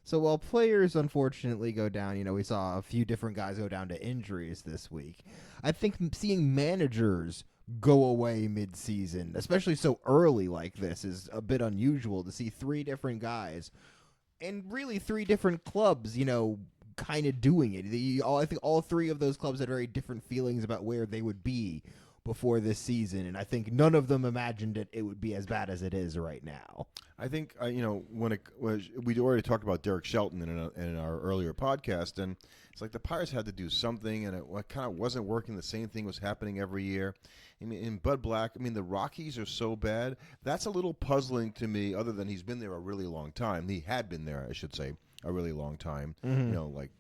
So while players unfortunately go down, we saw a few different guys go down to injuries this week. I think seeing managers go away mid-season, especially so early like this, is a bit unusual to see three different guys and really three different clubs, kind of doing it. I think all three of those clubs had very different feelings about where they would be before this season, and I think none of them imagined it would be as bad as it is right now. I think when it was, we already talked about Derek Shelton in our earlier podcast, and it's like the Pirates had to do something, and it kind of wasn't working. The same thing was happening every year. I mean, in Bud Black, the Rockies are so bad. That's a little puzzling to me. Other than he's been there a really long time, he had been there, I should say, a really long time. Like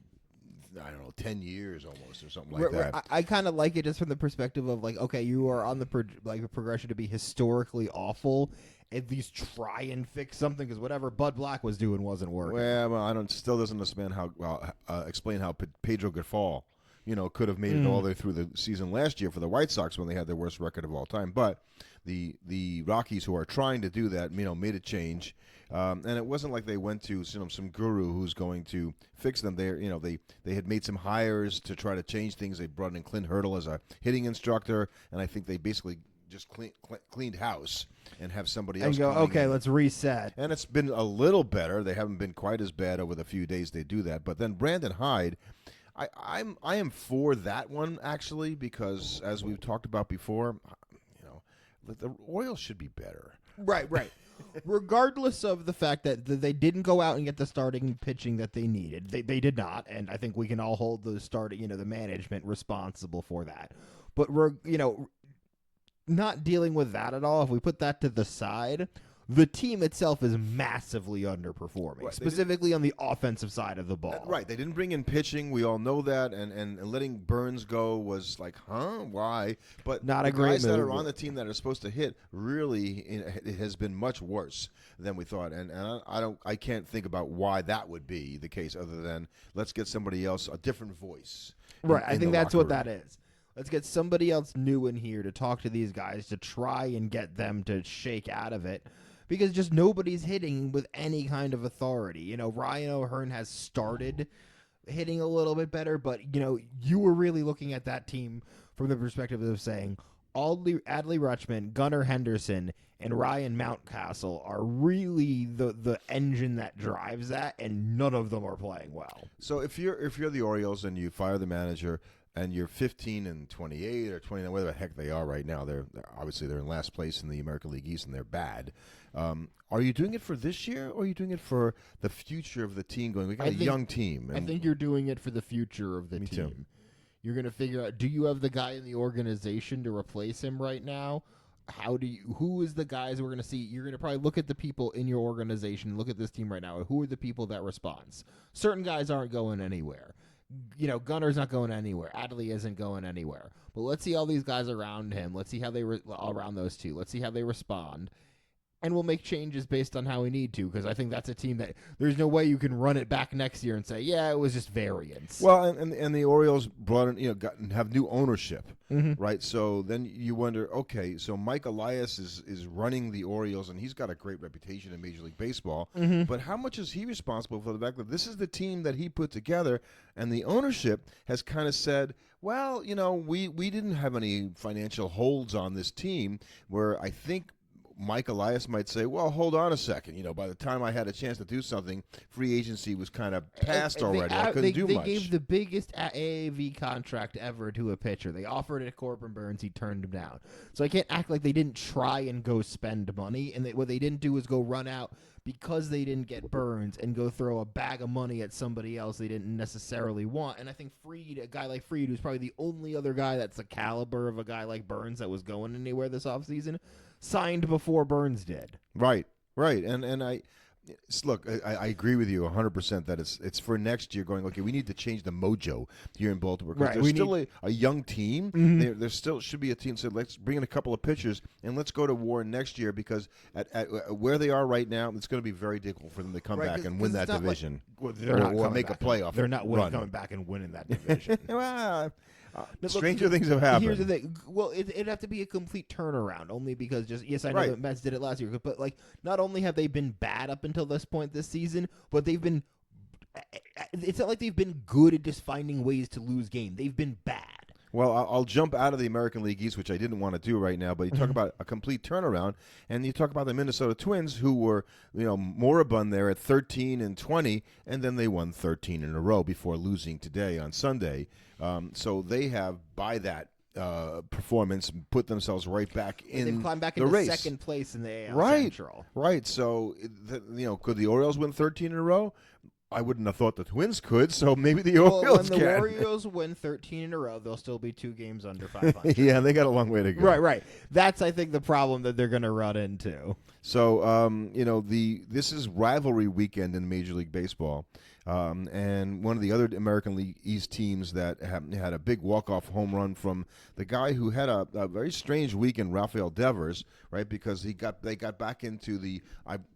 I don't know, 10 years almost or something like that. I kind of like it just from the perspective of like, okay, you are on the progression to be historically awful. At least try and fix something, because whatever Bud Black was doing wasn't working. Well, still doesn't understand explain how Pedro Grifol, could have made it all the way through the season last year for the White Sox when they had their worst record of all time. But the Rockies, who are trying to do that, made a change. And it wasn't like they went to some guru who's going to fix them. They had made some hires to try to change things. They brought in Clint Hurdle as a hitting instructor, and I think they basically just cleaned house and have somebody else and go, okay, in. let's reset. And it's been a little better. They haven't been quite as bad over the few days they do that. But then Brandon Hyde, I am for that one actually, because as we've talked about before, the Royals should be better. Right. Regardless of the fact that they didn't go out and get the starting pitching that they needed, they did not, and I think we can all hold the the management responsible for that. But not dealing with that at all, if we put that to the side, the team itself is massively underperforming, right, specifically on the offensive side of the ball. Right. They didn't bring in pitching. We all know that. And letting Burns go was like, why? But not a great guys move. That are on the team that are supposed to hit, really, it has been much worse than we thought. And I can't think about why that would be the case, other than let's get somebody else, a different voice. Right. I think that's what that is. Let's get somebody else new in here to talk to these guys to try and get them to shake out of it, because just nobody's hitting with any kind of authority. Ryan O'Hearn has started hitting a little bit better, but, you were really looking at that team from the perspective of saying Adley Rutschman, Gunnar Henderson, and Ryan Mountcastle are really the engine that drives that, and none of them are playing well. So if you're the Orioles and you fire the manager, and you're 15-28 or 29, whatever the heck they are right now. They're obviously in last place in the American League East, and they're bad. Are you doing it for this year, or are you doing it for the future of the team? We got a young team. I think you're doing it for the future of the team. Too. You're going to figure out, do you have the guy in the organization to replace him right now? Who is the guys we're going to see? You're going to probably look at the people in your organization, look at this team right now. Who are the people that respond? Certain guys aren't going anywhere. Gunner's not going anywhere. Adley isn't going anywhere. But let's see all these guys around him. Let's see how they around those two. Let's see how they respond. And we'll make changes based on how we need to, because I think that's a team that there's no way you can run it back next year and say, yeah, it was just variance. Well, and the Orioles brought in, have new ownership, right? So then you wonder, okay, so Mike Elias is running the Orioles, and he's got a great reputation in Major League Baseball. But how much is he responsible for the fact that this is the team that he put together, and the ownership has kind of said, well, we didn't have any financial holds on this team, where I think Mike Elias might say, well, hold on a second. By the time I had a chance to do something, free agency was kind of past already. I couldn't do much. They gave the biggest AAV contract ever to a pitcher. They offered it to Corbin Burns. He turned him down. So I can't act like they didn't try and go spend money. And what they didn't do was go run out because they didn't get Burns and go throw a bag of money at somebody else they didn't necessarily want. And I think a guy like Fried, who's probably the only other guy that's the caliber of a guy like Burns that was going anywhere this offseason, signed before Burns did. Right. And I agree with you 100% that it's for next year going, okay, we need to change the mojo here in Baltimore, because there's still a young team. There still should be a team that said, let's bring in a couple of pitchers and let's go to war next year, because at where they are right now, it's going to to be very difficult for them to come back and win that division, or make a playoff. They're not coming back and winning that division. Well, stranger things have happened. Here's the thing. Well, it'd have to be a complete turnaround, only because I know the Mets did it last year, but not only have they been bad up until this point this season, but they've been it's not like they've been good at just finding ways to lose game. They've been bad. Well, I'll jump out of the American League East, which I didn't want to do right now, but you talk about a complete turnaround, and you talk about the Minnesota Twins, who were, moribund there at 13-20, and then they won 13 in a row before losing today on Sunday. So they have, by that performance, put themselves right back in They've climbed back the into race. second place in the AL Right, Central. right. So, could the Orioles win 13 in a row? I wouldn't have thought the Twins could, so maybe the Orioles when can. the Orioles win 13 in a row, they'll still be 2 games under 500. Yeah, they got a long way to go. Right. That's, I think, the problem that they're going to run into. So, this is rivalry weekend in Major League Baseball. And one of the other American League East teams that had a big walk-off home run from the guy who had a very strange weekend, Rafael Devers, right? Because they got back into the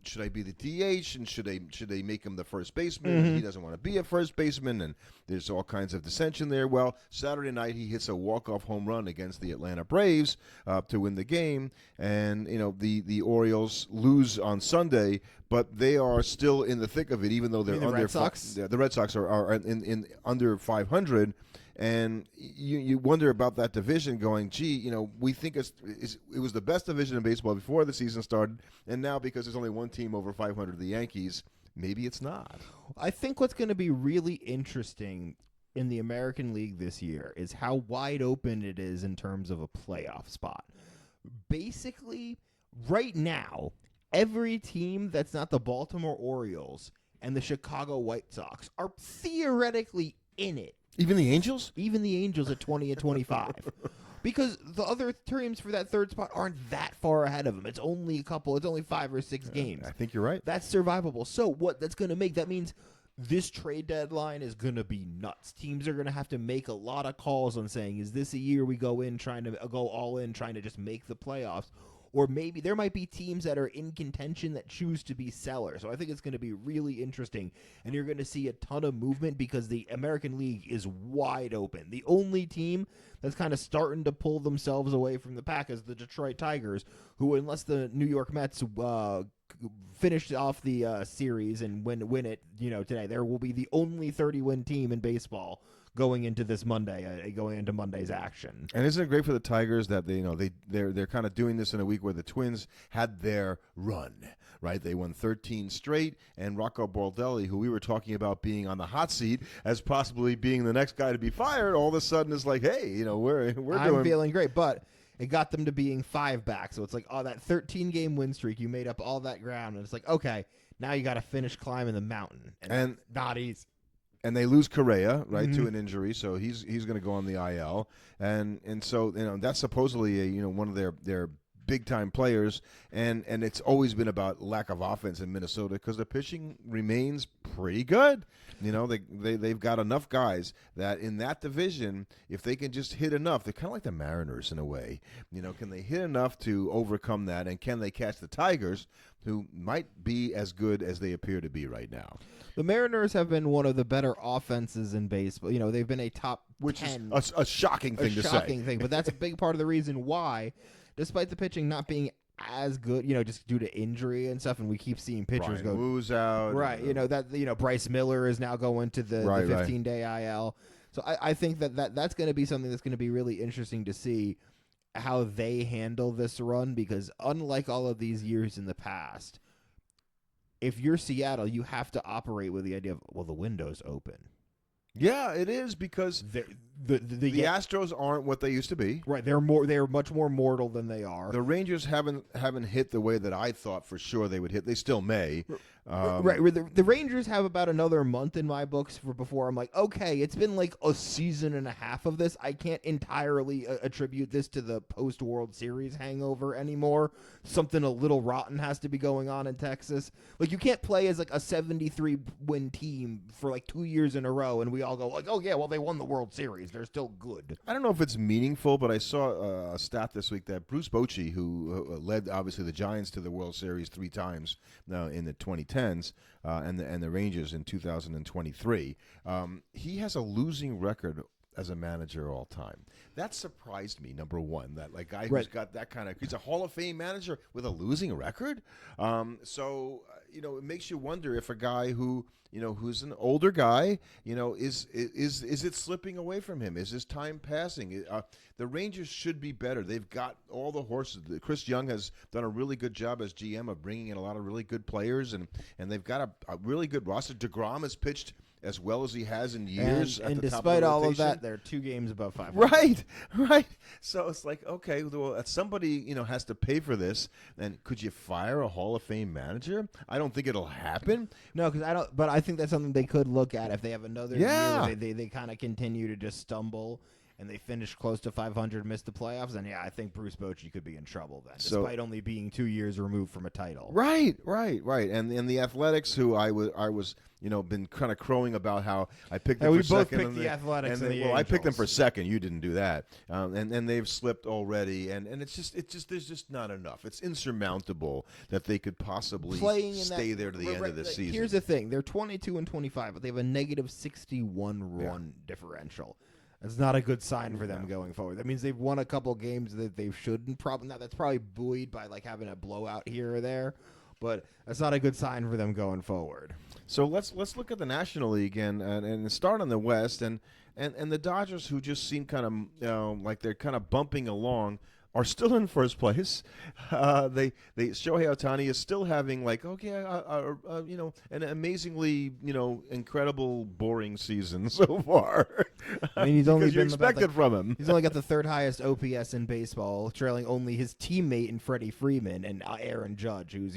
should I be the DH and should they make him the first baseman? Mm-hmm. He doesn't want to be a first baseman, and there's all kinds of dissension there. Well, Saturday night he hits a walk-off home run against the Atlanta Braves to win the game, and the Orioles lose on Sunday. But they are still in the thick of it, even though they're under. Red Sox? The Red Sox are in under 500, and you wonder about that division. Going, gee, we think it was the best division in baseball before the season started, and now because there's only one team over 500, the Yankees, maybe it's not. I think what's going to be really interesting in the American League this year is how wide open it is in terms of a playoff spot. Basically, right now, every team that's not the Baltimore Orioles and the Chicago White Sox are theoretically in it. Even the Angels? Even the Angels at 20-25. Because the other teams for that third spot aren't that far ahead of them. It's only 5 or 6 games. I think you're right. That's survivable. So what that's going to make, that means this trade deadline is going to be nuts. Teams are going to have to make a lot of calls on saying, is this a year we go all in, trying to just make the playoffs? Or maybe there might be teams that are in contention that choose to be sellers. So I think it's going to be really interesting. And you're going to see a ton of movement because the American League is wide open. The only team that's kind of starting to pull themselves away from the pack is the Detroit Tigers, who, unless the New York Mets finish off the series and win it, today, there will be the only 30-win team in baseball going into this Monday, going into Monday's action. And isn't it great for the Tigers that they're kind of doing this in a week where the Twins had their run, right? They won 13 straight, and Rocco Baldelli, who we were talking about being on the hot seat as possibly being the next guy to be fired, all of a sudden is like, hey, I'm feeling great, but it got them to being 5 back. So it's like, that 13-game win streak, you made up all that ground, and it's like, okay, now you got to finish climbing the mountain, and not easy. And they lose Correa, right, to an injury, so he's going to go on the IL, and so that's supposedly one of their big time players, and it's always been about lack of offense in Minnesota because the pitching remains pretty good. They've got enough guys that in that division, if they can just hit enough, they're kind of like the Mariners in a way. Can they hit enough to overcome that, and can they catch the Tigers, who might be as good as they appear to be right now? The Mariners have been one of the better offenses in baseball. They've been a top 10. Which is a shocking thing to say. A shocking thing, but that's a big part of the reason why, despite the pitching not being as good, just due to injury and stuff, and we keep seeing pitchers Brian Woo's out. Right, Bryce Miller is now going to the 15-day IL. So I think that's going to be something that's going to be really interesting to see how they handle this run, because unlike all of these years in the past, if you're Seattle, you have to operate with the idea of, the window's open. Yeah, it is, because the Astros aren't what they used to be. Right, they're much more mortal than they are. The Rangers haven't hit the way that I thought for sure they would hit. They still may. Right, the Rangers have about another month in my books before I'm like, okay, it's been like a season and a half of this. I can't entirely attribute this to the post-World Series hangover anymore. Something a little rotten has to be going on in Texas. Like, you can't play as like a 73-win team for like 2 years in a row, and we all go like, oh yeah, well, they won the World Series. They're still good. I don't know if it's meaningful, but I saw a stat this week that Bruce Bochy, who led obviously the Giants to the World Series 3 times now in the 2010s, and the Rangers in 2023. He has a losing record as a manager all time. That surprised me, number one, that guy who's got that kind of, he's a Hall of Fame manager with a losing record. So it makes you wonder if a guy who's an older guy, is it slipping away from him? Is his time passing? The Rangers should be better. They've got all the horses. Chris Young has done a really good job as GM of bringing in a lot of really good players, and they've got a really good roster. DeGrom has pitched as well as he has in years. And at the top despite of the all of rotation. that, they're 2 games above 500. Right. So it's like, okay, well, somebody has to pay for this. And could you fire a Hall of Fame manager? I don't think it'll happen. No, because I don't. But I think that's something they could look at if they have another Yeah. year. They kind of continue to just stumble. And they finish close to 500, miss the playoffs, and I think Bruce Bochy could be in trouble then, despite only being 2 years removed from a title. Right. And the Athletics, who I was been kind of crowing about how I picked them we for second. both picked the Athletics and the I picked them Angels. for second. You didn't do that, and they've slipped already. And it's just there's just not enough. It's insurmountable that they could possibly stay there to the end of the season. Here's the thing: they're 22-25, but they have a negative 61 run differential. That's not a good sign for them going forward. That means they've won a couple games that they shouldn't. That's probably buoyed by having a blowout here or there, but that's not a good sign for them going forward. So let's look at the National League and start on the West and the Dodgers, who just seem kind of like they're kind of bumping along, are still in first place. Shohei Ohtani is still having an amazingly incredible boring season so far. I mean, he's only because you been expect it from him. He's only got the 3rd highest OPS in baseball, trailing only his teammate in Freddie Freeman and Aaron Judge, who's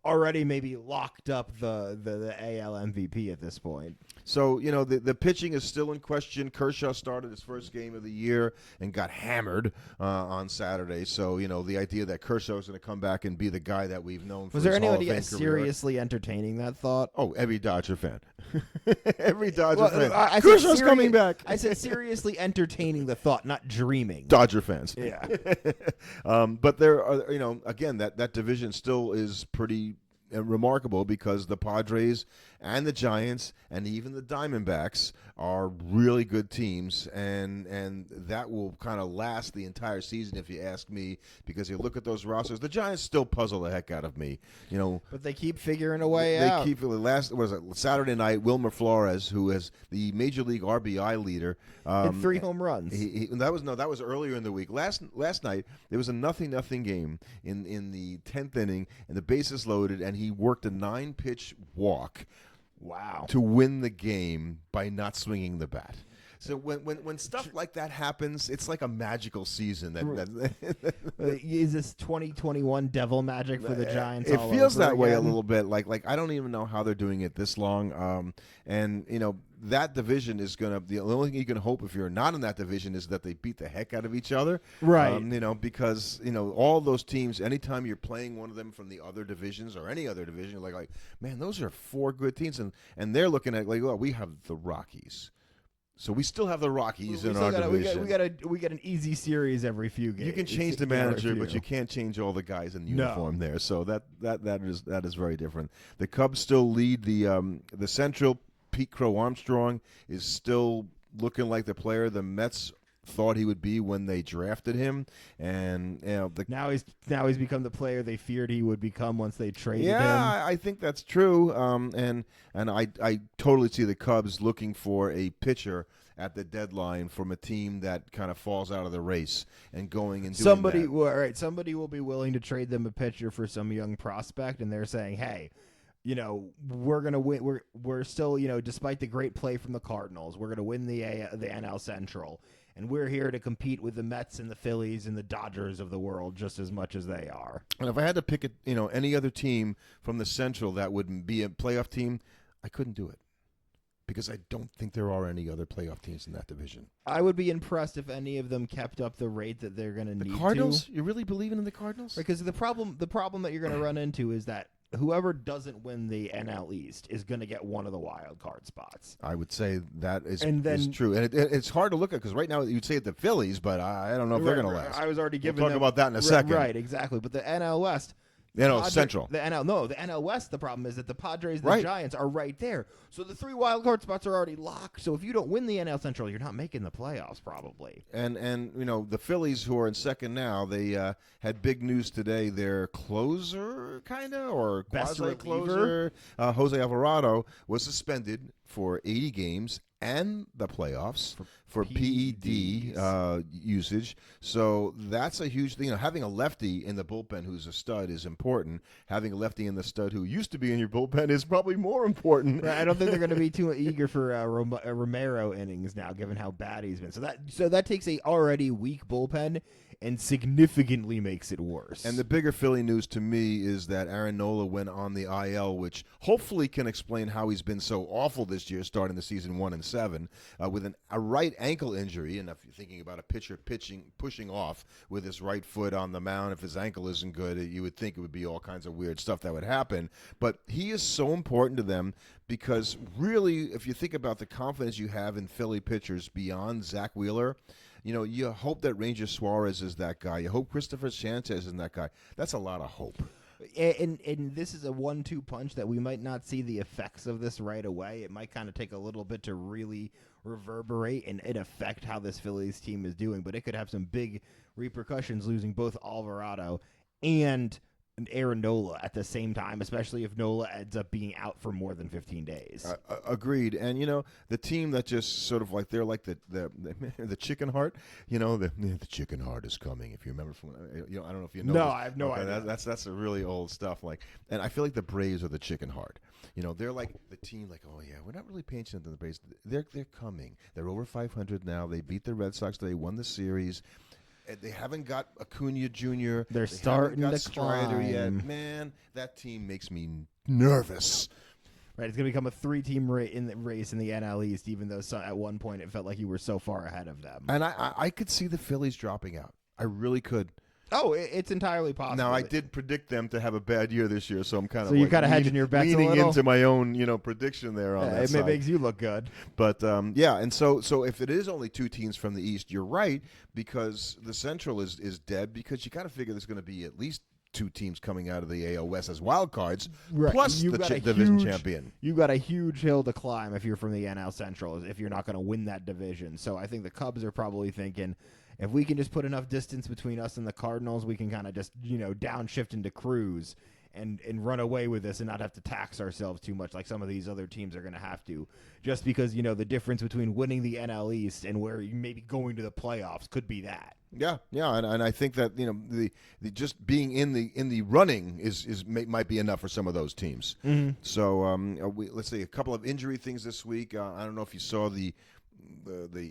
already maybe locked up the AL MVP at this point. So, the pitching is still in question. Kershaw started his first game of the year and got hammered on Saturday. So, the idea that Kershaw is going to come back and be the guy that we've known for Was there his Hall of anybody Fame career. seriously entertaining that thought? Oh, every Dodger fan. Every Dodger fan. I Kershaw's coming back. I said seriously entertaining the thought, not dreaming. Dodger fans. Yeah. But there are, again, that division still is pretty remarkable because the Padres and the Giants and even the Diamondbacks are really good teams, and that will kind of last the entire season if you ask me, because you look at those rosters. The Giants still puzzle the heck out of me, But they keep figuring a way they out. keep Saturday night, Wilmer Flores, who is the Major League RBI leader, hit 3 home runs. that was earlier in the week. Last night there was a 0-0 game in the 10th inning, and the bases loaded, and he worked a 9-pitch walk. Wow. To win the game by not swinging the bat. So when stuff like that happens, it's like a magical season. Is this 2021 devil magic for the Giants? It all feels over that way a again? little bit. Like I don't even know how they're doing it this long. And that division is the only thing you can hope if you're not in that division is that they beat the heck out of each other. Right. Because all those teams, anytime you're playing one of them from the other divisions or any other division, you're like man, those are 4 good teams, and they're looking at we have the Rockies. So we still have the Rockies in our division. We get an easy series every few games. You can change the manager, but you can't change all the guys in uniform there. So that is very different. The Cubs still lead the Central. Pete Crow Armstrong is still looking like the player the Mets thought he would be when they drafted him, and now he's become the player they feared he would become once they traded him. Yeah, I think that's true. And I totally see the Cubs looking for a pitcher at the deadline from a team that kind of falls out of the race and going and doing that. Somebody will be willing to trade them a pitcher for some young prospect, and they're saying, hey, we're gonna win. We're still, despite the great play from the Cardinals, we're gonna win the NL Central. And we're here to compete with the Mets and the Phillies and the Dodgers of the world just as much as they are. And if I had to pick any other team from the Central that would be a playoff team, I couldn't do it because I don't think there are any other playoff teams in that division. I would be impressed if any of them kept up the rate that they're going to need. The Cardinals? You really believing in the Cardinals? Because the problem that you're going to run into is that whoever doesn't win the NL East is going to get one of the wild card spots. I would say that is true. And it's hard to look at because right now you'd say the Phillies, but I don't know if they're going to last. I was already giving We'll talk about that in a second. Right, exactly. But the NL West, Central. The NL West. The problem is that the Padres and Right. the Giants are right there. So the 3 wild card spots are already locked. So if you don't win the NL Central, you're not making the playoffs probably. And the Phillies, who are in second now, they had big news today. Their closer, kind of, or Best quasi-closer, Jose Alvarado, was suspended for 80 games and the playoffs for PED usage. So that's a huge thing. Having a lefty in the bullpen who's a stud is important. Having a lefty in the stud who used to be in your bullpen is probably more important. Right, I don't think they're going to be too eager for Romero innings now, given how bad he's been. So that takes a already weak bullpen and significantly makes it worse. And the bigger Philly news to me is that Aaron Nola went on the IL, which hopefully can explain how he's been so awful this year, starting the season 1-7, with a right ankle injury. And if you're thinking about a pitcher pushing off with his right foot on the mound, if his ankle isn't good, you would think it would be all kinds of weird stuff that would happen. But he is so important to them because really, if you think about the confidence you have in Philly pitchers beyond Zach Wheeler, you hope that Ranger Suarez is that guy. You hope Christopher Sanchez is that guy. That's a lot of hope. And this is a 1-2 punch that we might not see the effects of this right away. It might kind of take a little bit to really reverberate and affect how this Phillies team is doing. But it could have some big repercussions losing both Alvarado and Aaron Nola at the same time, especially if Nola ends up being out for more than 15 days. Agreed. And, the team that just sort of like, they're like the chicken heart, the chicken heart is coming. If you remember from, I don't know if you know. No, this. I have no idea. That's a really old stuff. And I feel like the Braves are the chicken heart. They're like the team like, oh, yeah, we're not really paying attention to the Braves. They're coming. They're over 500 now. They beat the Red Sox. They won the series. They haven't got Acuna Jr. They're starting to Strider climb. yet. Man, that team makes me nervous. Right, it's going to become a 3-team race in the NL East, even though at one point it felt like you were so far ahead of them. And I could see the Phillies dropping out. I really could. Oh, it's entirely possible. Now, I did predict them to have a bad year this year, so I'm kind of so you're kind of hedging your bets leaning a little? into my own prediction there on that side. It makes you look good. But, and so if it is only 2 teams from the East, you're right, because the Central is dead, because you got to figure there's going to be at least 2 teams coming out of the AL West as wild cards, plus the division champion. You've got a huge hill to climb if you're from the NL Central, if you're not going to win that division. So I think the Cubs are probably thinking, if we can just put enough distance between us and the Cardinals, we can kind of just, downshift into cruise and run away with this and not have to tax ourselves too much like some of these other teams are going to have to. Just because, the difference between winning the NL East and where you maybe going to the playoffs could be that. Yeah, and I think that the just being in the running might be enough for some of those teams. Mm-hmm. So let's say a couple of injury things this week. I don't know if you saw the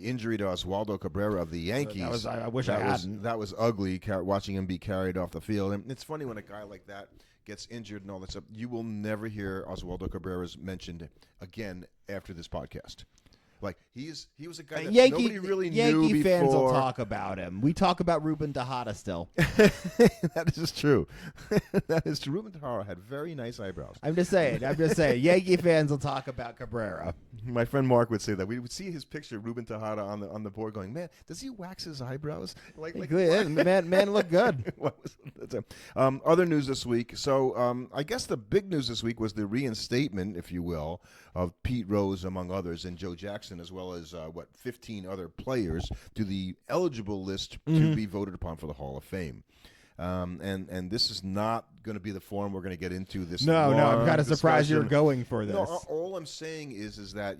injury to Oswaldo Cabrera of the Yankees. I wish I hadn't. That was ugly, watching him be carried off the field. And it's funny when a guy like that gets injured and all that stuff. You will never hear Oswaldo Cabrera's mentioned again after this podcast. Like he was a guy that nobody really knew before. Yankee fans will talk about him. We talk about Ruben Tejada still. That is true. That is true. Ruben Tejada had very nice eyebrows. I'm just saying. Yankee fans will talk about Cabrera. My friend Mark would say that. We would see his picture, Ruben Tejada, on the board going, man, does he wax his eyebrows? Like man look good. Other news this week. So I guess the big news this week was the reinstatement, if you will, of Pete Rose, among others, and Joe Jackson, as well as 15 other players to the eligible list to be voted upon for the Hall of Fame. And this is not going to be the forum we're going to get into this. No, I'm kind of surprised you're going for this. No, all I'm saying is that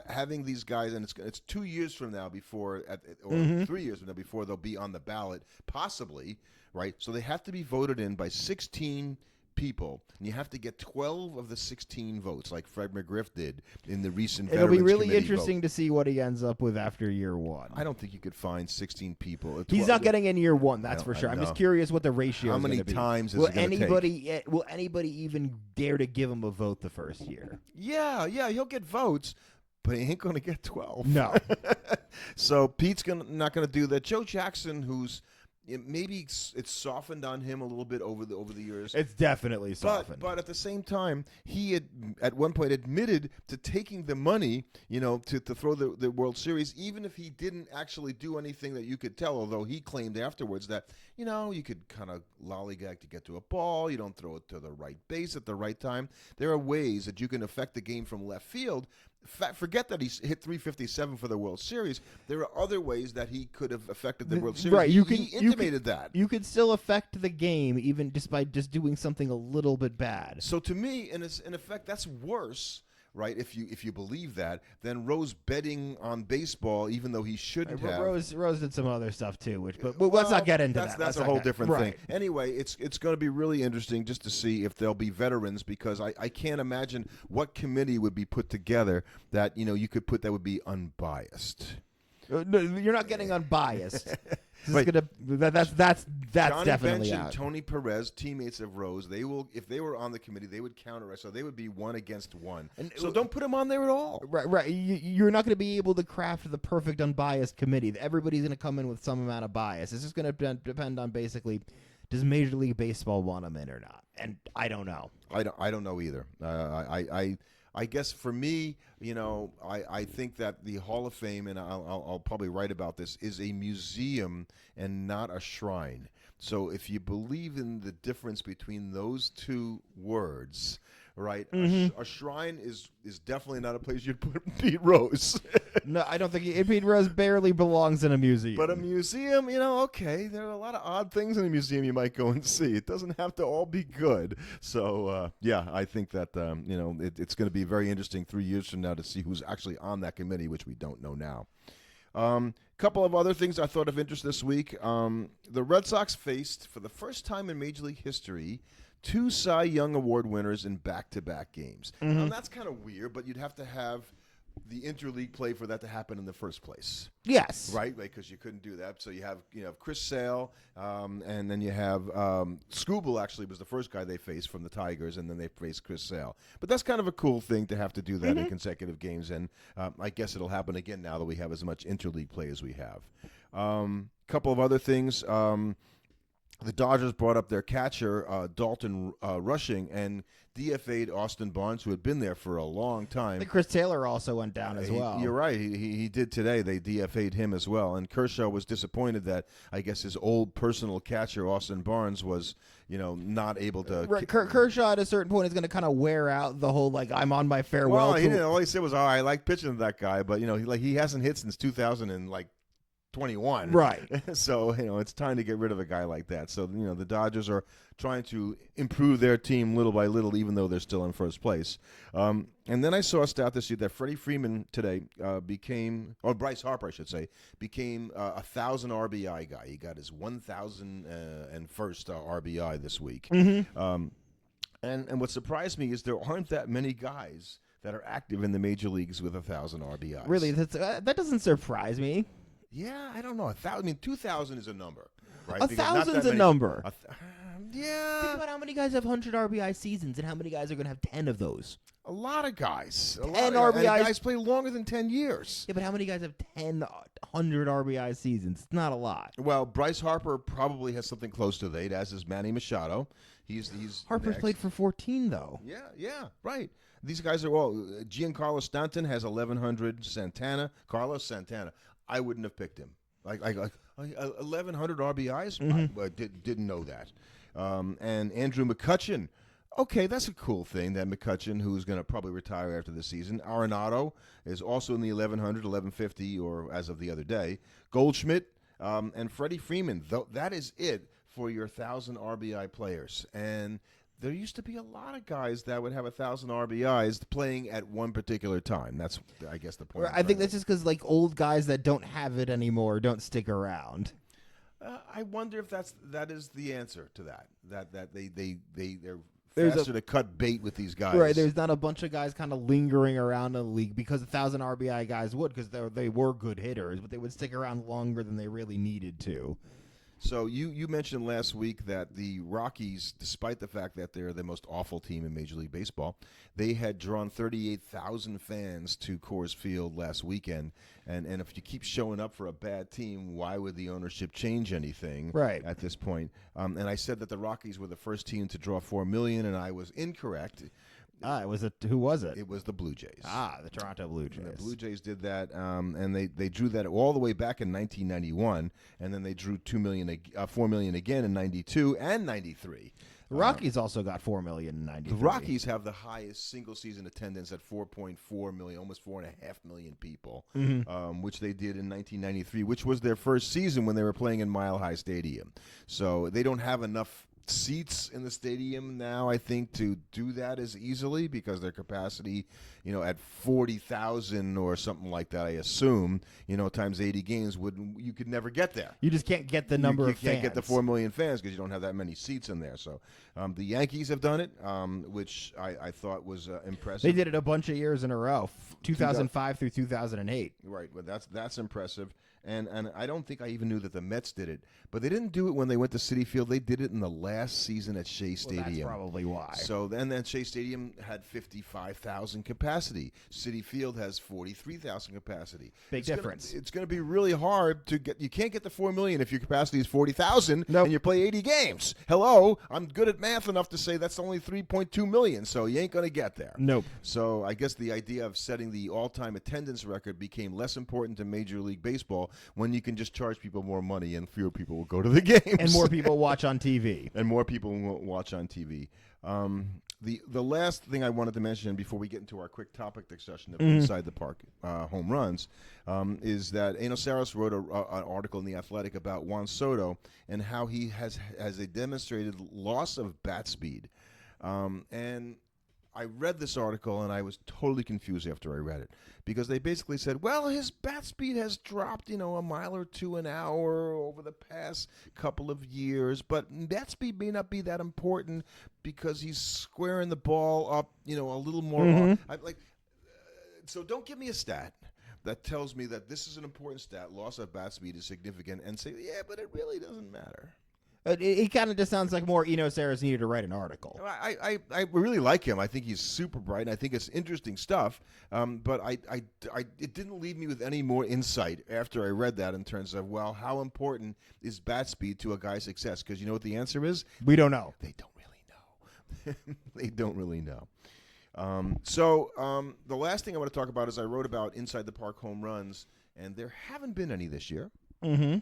having these guys, and it's 2 years from now before, or 3 years from now before they'll be on the ballot, possibly, right? So they have to be voted in by 16 people, and you have to get 12 of the 16 votes, like Fred McGriff did in the recent It'll be really Committee interesting vote. to see what he ends up with after year one. I don't think you could find 16 people. He's not getting in year one, that's for sure. I'm just curious what the ratio is. How many times is it going to take? Will anybody even dare to give him a vote the first year? Yeah, he'll get votes, but he ain't going to get 12. No. So Pete's not going to do that. Joe Jackson, who's maybe it's softened on him a little bit over the years. It's definitely softened. But at the same time, he had at one point admitted to taking the money, to throw the World Series, even if he didn't actually do anything that you could tell. Although he claimed afterwards that you could kind of lollygag to get to a ball, you don't throw it to the right base at the right time. There are ways that you can affect the game from left field. Forget that he hit 357 for the World Series. There are other ways that he could have affected the World Series. Right, he intimated that. You could still affect the game even just by just doing something a little bit bad. So to me, in effect, that's worse, right? If you believe that, than Rose betting on baseball, even though he shouldn't have. Rose did some other stuff too, but let's not get into that. That's a whole different thing. Anyway, it's going to be really interesting just to see if there'll be veterans, because I can't imagine what committee would be put together that you could put that would be unbiased. No, you're not getting unbiased. Right. That's Johnny definitely Bench out. and Tony Perez, teammates of Rose, they will, if they were on the committee, they would counter us. So they would be 1 against 1. So don't put them on there at all. Right. You're not going to be able to craft the perfect unbiased committee. Everybody's going to come in with some amount of bias. It's just going to depend on basically, does Major League Baseball want them in or not? And I don't know. I don't know either. I guess for me, I think that the Hall of Fame, and I'll probably write about this, is a museum and not a shrine. So if you believe in the difference between those two words, right, a shrine is definitely not a place you'd put Pete Rose. No, I don't think Pete Rose barely belongs in a museum. But a museum, okay, there are a lot of odd things in a museum you might go and see. It doesn't have to all be good. So, I think that, it's going to be very interesting 3 years from now to see who's actually on that committee, which we don't know now. Couple of other things I thought of interest this week. The Red Sox faced, for the first time in Major League history, 2 Cy Young Award winners in back-to-back games. Now, that's kind of weird, but you'd have to have the interleague play for that to happen in the first place. Yes. Right? Because you couldn't do that. So you have Chris Sale, and then you have Scooble actually was the first guy they faced from the Tigers, and then they faced Chris Sale. But that's kind of a cool thing to have to do that in consecutive games, and I guess it'll happen again now that we have as much interleague play as we have. Couple of other things. The Dodgers brought up their catcher, Dalton Rushing, and DFA'd Austin Barnes, who had been there for a long time. I think Chris Taylor also went down as well. You're right. He did today. They DFA'd him as well. And Kershaw was disappointed that, I guess, his old personal catcher, Austin Barnes, was, not able to. Right. Kershaw at a certain point is going to kind of wear out the whole, I'm on my farewell. Well, all he said was, I like pitching to that guy, but, he hasn't hit since 2021. Right. So, it's time to get rid of a guy like that. So, the Dodgers are trying to improve their team little by little, even though they're still in first place. And then I saw a stat this year that Freddie Freeman today Bryce Harper, I should say, became a 1,000 RBI guy. He got his 1,001st RBI this week. And what surprised me is there aren't that many guys that are active in the major leagues with 1,000 RBIs. Really? That doesn't surprise me. Yeah, I don't know. 1,000. 2,000 is a number, right? 1,000's a number. Yeah. Think about how many guys have 100 RBI seasons and how many guys are going to have 10 of those. A lot of guys. 10 RBIs. RBIs. Guys play longer than 10 years. Yeah, but how many guys have 100 RBI seasons? It's not a lot. Well, Bryce Harper probably has something close to that, as is Manny Machado. He's Harper's next. Played for 14, though. Yeah, right. These guys are Giancarlo Stanton has 1,100. Carlos Santana. I wouldn't have picked him. Like 1,100 RBIs? I didn't know that. And Andrew McCutchen. Okay, that's a cool thing, that McCutchen, who's going to probably retire after the season. Arenado is also in the 1,100, 1,150, or as of the other day. Goldschmidt and Freddie Freeman. That is it for your 1,000 RBI players. And there used to be a lot of guys that would have 1,000 RBIs playing at one particular time. That's, I guess, the point. I think that's just because old guys that don't have it anymore don't stick around. I wonder if that is the answer to that. That they're faster to cut bait with these guys. Right. There's not a bunch of guys kind of lingering around in the league because 1,000 RBI guys would, because they were good hitters, but they would stick around longer than they really needed to. So you mentioned last week that the Rockies, despite the fact that they're the most awful team in Major League Baseball, they had drawn 38,000 fans to Coors Field last weekend. And if you keep showing up for a bad team, why would the ownership change anything at this point? And I said that the Rockies were the first team to draw 4 million, and I was incorrect. Who was it? It was the Blue Jays. The Toronto Blue Jays. And the Blue Jays did that, and they drew that all the way back in 1991, and then they drew 4 million again in 92 and 93. The Rockies also got 4 million in 93. The Rockies have the highest single-season attendance at 4.4 million, almost 4.5 million people, which they did in 1993, which was their first season when they were playing in Mile High Stadium. So they don't have enough seats in the stadium now, I think, to do that as easily because their capacity, at 40,000 or something like that, I assume, times 80 games, you could never get there. You just can't get the number of fans. You can't get the 4 million fans because you don't have that many seats in there. So the Yankees have done it, which I thought was impressive. They did it a bunch of years in a row, 2005 through 2008. Right, well, that's impressive. And I don't think I even knew that the Mets did it. But they didn't do it when they went to Citi Field. They did it in the last season at Shea Stadium. That's probably why. So then Shea Stadium had 55,000 capacity. Citi Field has 43,000 capacity. Big difference. It's going to be really hard to get. You can't get the 4 million if your capacity is 40,000 Nope. and you play 80 games. Hello, I'm good at math enough to say that's only 3.2 million. So you ain't going to get there. Nope. So I guess the idea of setting the all-time attendance record became less important to Major League Baseball when you can just charge people more money and fewer people will go to the games. And more people watch on TV. And more people will watch on TV. The last thing I wanted to mention before we get into our quick topic discussion of inside the park home runs is that Eno Saros wrote an article in The Athletic about Juan Soto and how he has a demonstrated loss of bat speed. And I read this article, and I was totally confused after I read it because they basically said, well, his bat speed has dropped, a mile or two an hour over the past couple of years, but bat speed may not be that important because he's squaring the ball up, a little more. So don't give me a stat that tells me that this is an important stat, loss of bat speed is significant, and say, yeah, but it really doesn't matter. It kind of just sounds like more Eno Saros needed to write an article. I really like him. I think he's super bright, and I think it's interesting stuff. But it didn't leave me with any more insight after I read that in terms of, well, how important is bat speed to a guy's success? Because you know what the answer is? We don't know. They don't really know. They don't really know. So the last thing I want to talk about is I wrote about inside the park home runs, and there haven't been any this year. Mm-hmm.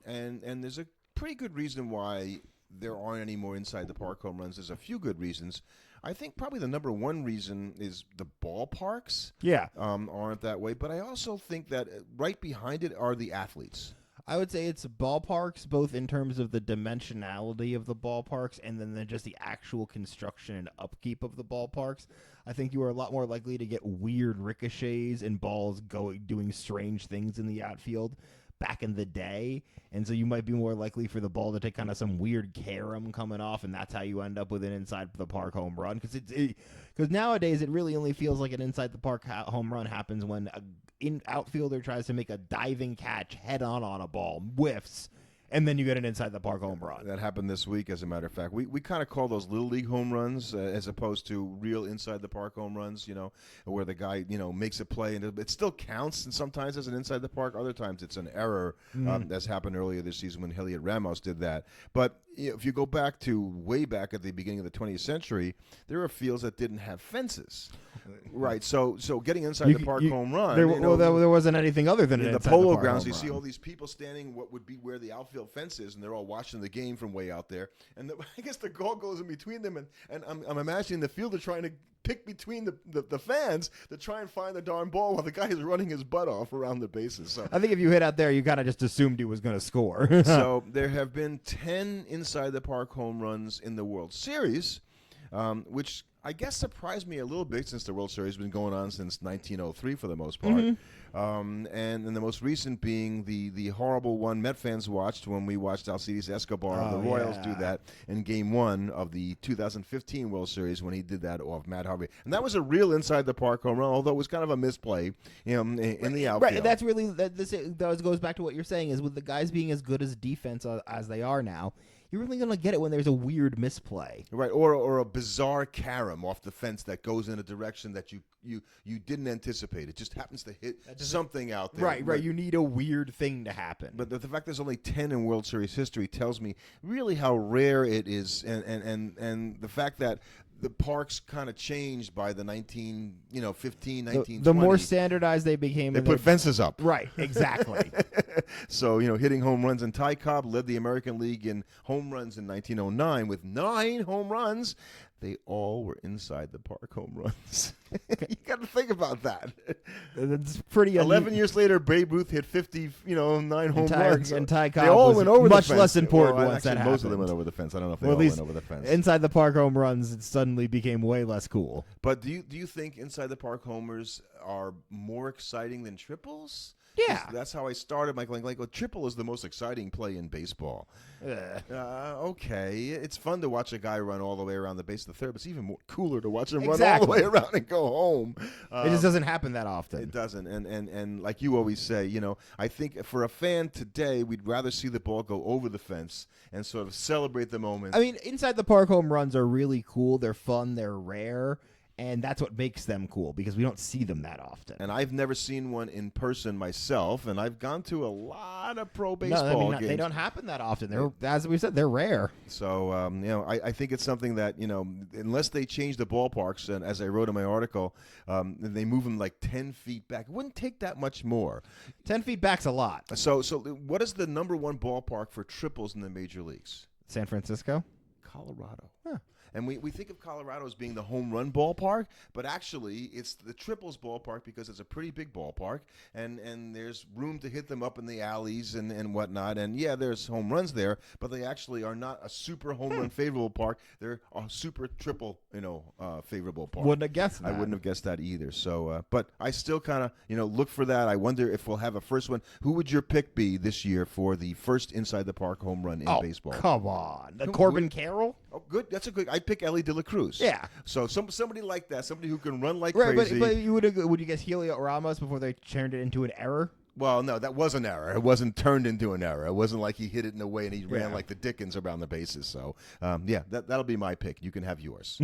And there's a pretty good reason why there aren't any more inside the park home runs. There's a few good reasons. I think probably the number one reason is the ballparks aren't that way. But I also think that right behind it are the athletes. I would say it's ballparks, both in terms of the dimensionality of the ballparks and then just the actual construction and upkeep of the ballparks. I think you are a lot more likely to get weird ricochets and balls doing strange things in the outfield back in the day, and so you might be more likely for the ball to take kind of some weird carom coming off, and that's how you end up with an inside the park home run. Because nowadays it really only feels like an inside the park home run happens when an outfielder tries to make a diving catch head on a ball, whiffs, and then you get an inside the park home run. That happened this week, as a matter of fact. We kind of call those little league home runs as opposed to real inside the park home runs, where the guy, makes a play and it still counts, and sometimes as an inside the park, other times it's an error. That's happened earlier this season when Heliot Ramos did that. But if you go back to way back at the beginning of the 20th century, there were fields that didn't have fences. Right, so getting inside the park home run. There wasn't anything other than in the inside polo the park grounds. home You run. see all these people standing what would be where the outfield fence is, and they're all watching the game from way out there. And I guess the ball goes in between them, and I'm imagining the fielder trying to pick between the fans to try and find the darn ball while the guy is running his butt off around the bases. So I think if you hit out there, you kind of just assumed he was going to score. So there have been 10 inside the park home runs in the World Series. which I guess surprised me a little bit since the World Series has been going on since 1903 for the most part. And then the most recent being the horrible one Met fans watched when we watched Alcides Escobar of the Royals do that in Game 1 of the 2015 World Series when he did that off Matt Harvey. And that was a real inside-the-park home run, although it was kind of a misplay in the outfield. Right, that's really that goes back to what you're saying is with the guys being as good as defense as they are now, you're really going to get it when there's a weird misplay. Right, or a bizarre carom off the fence that goes in a direction that you didn't anticipate. It just happens to hit something out there. Right. You need a weird thing to happen. But the fact there's only 10 in World Series history tells me really how rare it is, and the fact that the parks kind of changed by the 1920. The more standardized they became. They put fences up. Right, exactly. So, hitting home runs. And Ty Cobb led the American League in home runs in 1909 with 9 home runs. They all were inside the park home runs. You got to think about that. It's pretty. 11 years later, Babe Ruth hit 50, 9 home runs. And Ty Cobb they all was went over much the fence. less important well, once actually, that happened. Most of them went over the fence. I don't know if they all went over the fence. Inside the park home runs, it suddenly became way less cool. But do you think inside the park homers are more exciting than triples? Yeah. That's how I started, Michael. Like, triple is the most exciting play in baseball. Okay. It's fun to watch a guy run all the way around the base of the third, but it's even more cooler to watch him run all the way around and go home. It just doesn't happen that often. It doesn't. And like you always say, I think for a fan today, we'd rather see the ball go over the fence and sort of celebrate the moment. I mean, inside the park home runs are really cool. They're fun. They're rare. And that's what makes them cool because we don't see them that often. And I've never seen one in person myself, and I've gone to a lot of pro baseball games. They don't happen that often. They're, as we said, they're rare. So, I think it's something that, unless they change the ballparks, and as I wrote in my article, they move them like 10 feet back. It wouldn't take that much more. 10 feet back's a lot. So what is the number one ballpark for triples in the major leagues? San Francisco? Colorado. Huh. And we think of Colorado as being the home run ballpark, but actually it's the triples ballpark because it's a pretty big ballpark, and there's room to hit them up in the alleys and whatnot. And, yeah, there's home runs there, but they actually are not a super home run favorable park. They're a super triple, favorable park. Wouldn't have guessed that. I wouldn't have guessed that either. So, but I still kind of, look for that. I wonder if we'll have a first one. Who would your pick be this year for the first inside the park home run in baseball? Come on. Corbin Carroll? Oh, good. That's a good. I'd pick Ellie De La Cruz. Yeah. So somebody like that, somebody who can run like crazy. crazy. But would you guess Helio Ramos before they turned it into an error? Well, no, that was an error. It wasn't turned into an error. It wasn't like he hit it in a way and he ran like the Dickens around the bases. So, that'll be my pick. You can have yours.